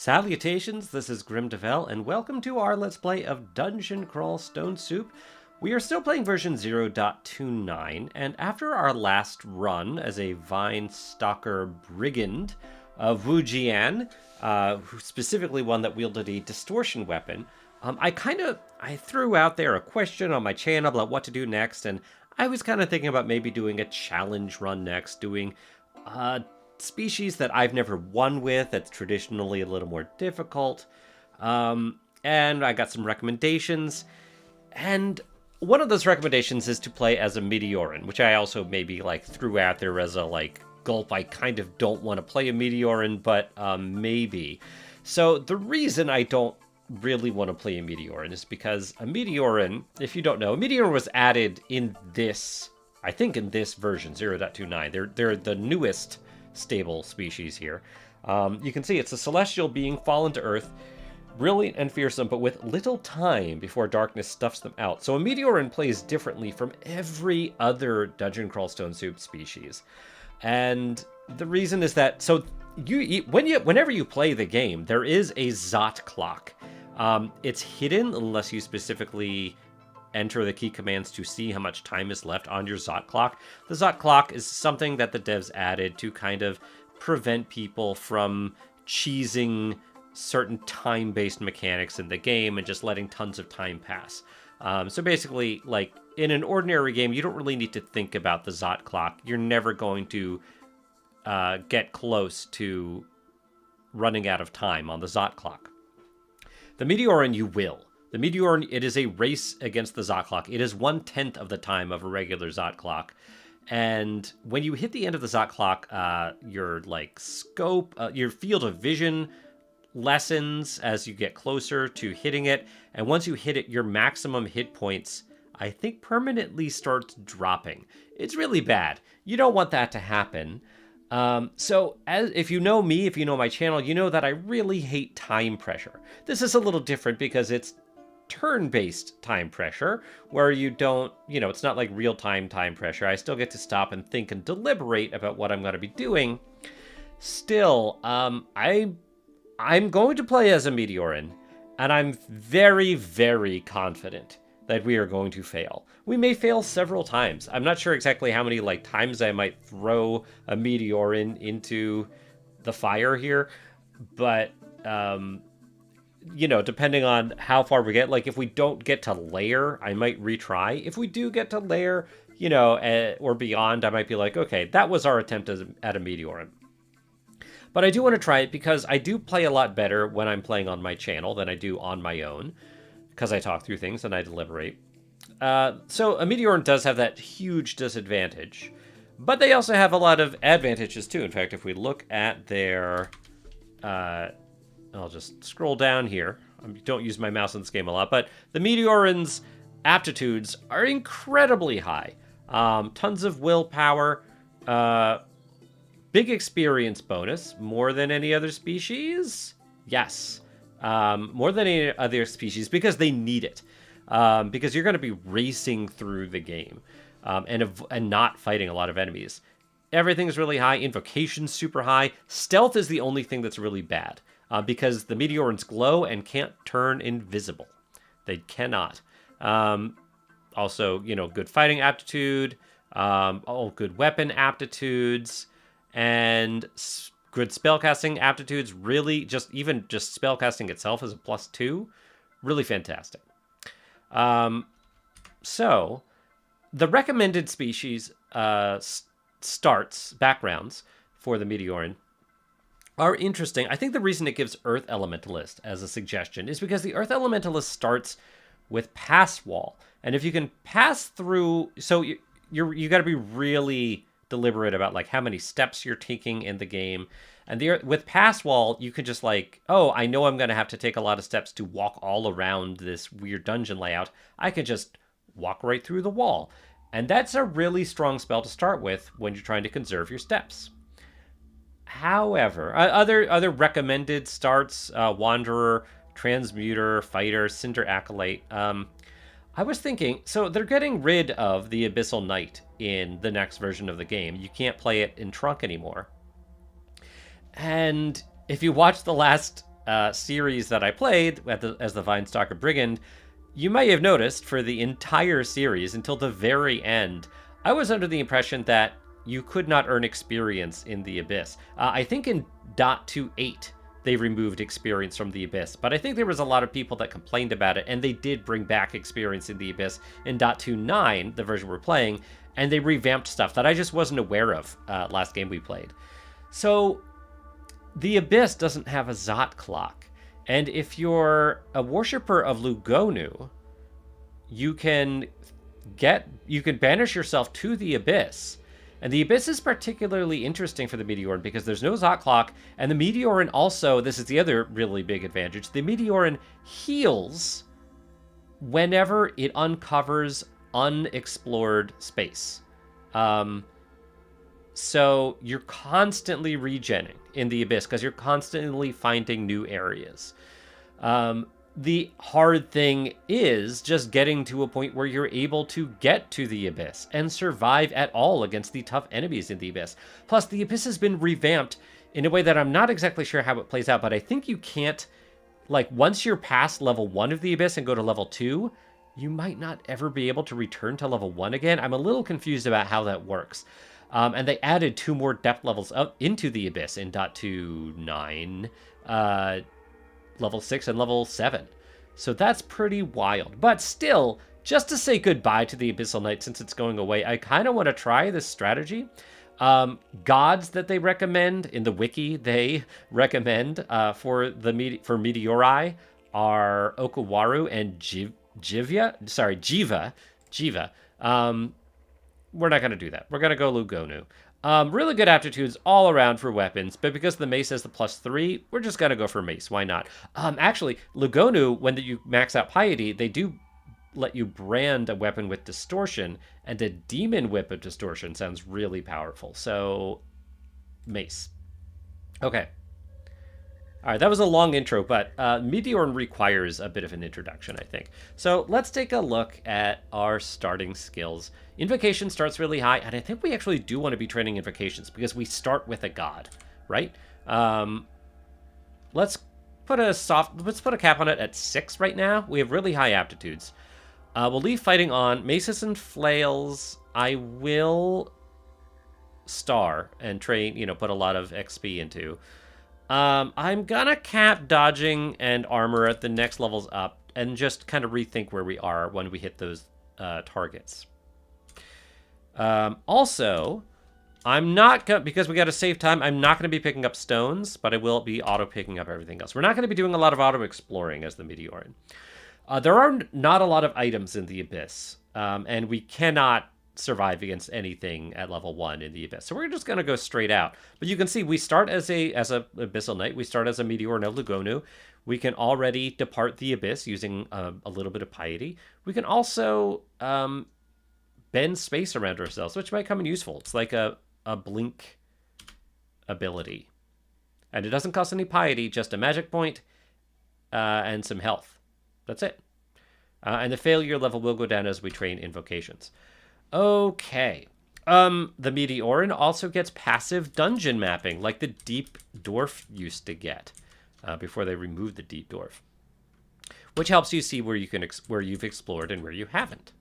Salutations, this is Gremdavel, and welcome to our Let's Play of Dungeon Crawl Stone Soup. We are still playing version 0.29, and after our last run as a Vine Stalker Brigand of Wujian, specifically one that wielded a distortion weapon, I threw out there a question on my channel about what to do next, and I was kind of thinking about maybe doing a challenge run next, doing species that I've never won with, that's traditionally a little more difficult. And I got some recommendations. And one of those recommendations is to play as a Meteoran, which I also maybe threw out there as a gulp. I kind of don't want to play a Meteoran, but maybe. So the reason I don't really want to play a Meteoran is because a Meteoran, if you don't know, a Meteoran was added in this, I think in this version, 0.29. They're the newest stable species here. You can see it's a celestial being fallen to Earth, brilliant and fearsome, but with little time before darkness stuffs them out. So a Meteoran plays differently from every other Dungeon Crawl Stone Soup species. And the reason is that, so whenever you play the game, there is a Zot clock. It's hidden unless you specifically enter the key commands to see how much time is left on your Zot clock. The Zot clock is something that the devs added to kind of prevent people from cheesing certain time-based mechanics in the game and just letting tons of time pass. So basically, in an ordinary game, you don't really need to think about the Zot clock. You're never going to get close to running out of time on the Zot clock. The Meteoran, you will. The Meteoran, it is a race against the Zot clock. It is 1/10 of the time of a regular Zot clock. And when you hit the end of the Zot clock, your scope, your field of vision lessens as you get closer to hitting it. And once you hit it, your maximum hit points, I think, permanently starts dropping. It's really bad. You don't want that to happen. If you know me, if you know my channel, you know that I really hate time pressure. This is a little different because it's turn-based time pressure, where you don't, it's not like real-time time pressure. I still get to stop and think and deliberate about what I'm going to be doing. Still, I'm going to play as a Meteoran, and I'm very, very confident that we are going to fail. We may fail several times. I'm not sure exactly how many times I might throw a Meteoran into the fire here, but depending on how far we get, if we don't get to lair, I might retry. If we do get to lair, or beyond, I might be like, okay, that was our attempt at a Meteoran. But I do want to try it because I do play a lot better when I'm playing on my channel than I do on my own, because I talk through things and I deliberate. So a Meteoran does have that huge disadvantage, but they also have a lot of advantages too. In fact, if we look at their... I'll just scroll down here. I don't use my mouse in this game a lot, but the Meteoran's aptitudes are incredibly high. Tons of willpower, big experience bonus, more than any other species. Yes, more than any other species because they need it. Because you're going to be racing through the game and not fighting a lot of enemies. Everything's really high. Invocation's super high. Stealth is the only thing that's really bad. Because the Meteorans glow and can't turn invisible. They cannot. Also, good fighting aptitude, all good weapon aptitudes, and good spellcasting aptitudes. Really, just spellcasting itself is a +2. Really fantastic. So, the recommended species backgrounds for the Meteoran are interesting. I think the reason it gives Earth Elementalist as a suggestion is because the Earth Elementalist starts with Pass Wall. And if you can pass through... So you got to be really deliberate about how many steps you're taking in the game. And with Pass Wall, you can just oh, I know I'm going to have to take a lot of steps to walk all around this weird dungeon layout. I can just walk right through the wall. And that's a really strong spell to start with when you're trying to conserve your steps. However, other recommended starts, Wanderer, Transmuter, Fighter, Cinder Acolyte. I was thinking, so they're getting rid of the Abyssal Knight in the next version of the game. You can't play it in Trunk anymore. And if you watch the last series that I played as the Vinestalker Brigand, you may have noticed for the entire series until the very end, I was under the impression that you could not earn experience in the Abyss. I think in .28 they removed experience from the Abyss, but I think there was a lot of people that complained about it, and they did bring back experience in the Abyss in .29, the version we're playing, and they revamped stuff that I just wasn't aware of last game we played. So the Abyss doesn't have a Zot clock, and if you're a worshipper of Lugonu, you can banish yourself to the Abyss. And the Abyss is particularly interesting for the Meteoran because there's no Zot clock, and the Meteoran also, this is the other really big advantage, the Meteoran heals whenever it uncovers unexplored space. So you're constantly regenning in the Abyss because you're constantly finding new areas. The hard thing is just getting to a point where you're able to get to the Abyss and survive at all against the tough enemies in the Abyss. Plus, the Abyss has been revamped in a way that I'm not exactly sure how it plays out, but I think you can't, like, once you're past level 1 of the Abyss and go to level 2, you might not ever be able to return to level 1 again. I'm a little confused about how that works. And they added 2 more depth levels up into the Abyss in .29, level 6 and level 7. So that's pretty wild. But still, just to say goodbye to the Abyssal Knight since it's going away, I kind of want to try this strategy. Gods that they recommend in the wiki, they recommend for Meteori are Okawaru and Jiva. We're not going to do that. We're going to go Lugonu. Really good aptitudes all around for weapons, but because the mace has the +3, we're just going to go for mace. Why not? Actually, Lugonu, when you max out piety, they do let you brand a weapon with distortion, and a demon whip of distortion sounds really powerful. So, mace. Okay. All right, that was a long intro, but Meteoran requires a bit of an introduction, I think. So let's take a look at our starting skills. Invocation starts really high, and I think we actually do want to be training invocations because we start with a god, right? Let's put a cap on it at 6 right now. We have really high aptitudes. We'll leave fighting on. Maces and flails, I will star and train, put a lot of XP into. I'm gonna cap dodging and armor at the next levels up and just kind of rethink where we are when we hit those targets. Also, I'm not gonna, because we gotta save time, I'm not gonna be picking up stones, but I will be auto picking up everything else. We're not gonna be doing a lot of auto exploring as the Meteoran. There are not a lot of items in the Abyss, and we cannot survive against anything at level 1 in the Abyss. So we're just going to go straight out. But you can see we start as a Abyssal Knight. We start as a Meteoran of Lugonu. We can already depart the Abyss using a little bit of piety. We can also bend space around ourselves, which might come in useful. It's like a blink ability. And it doesn't cost any piety, just a magic point and some health. That's it. And the failure level will go down as we train invocations. Okay. The Meteoran also gets passive dungeon mapping, like the Deep Dwarf used to get before they removed the Deep Dwarf, which helps you see where you've explored and where you haven't.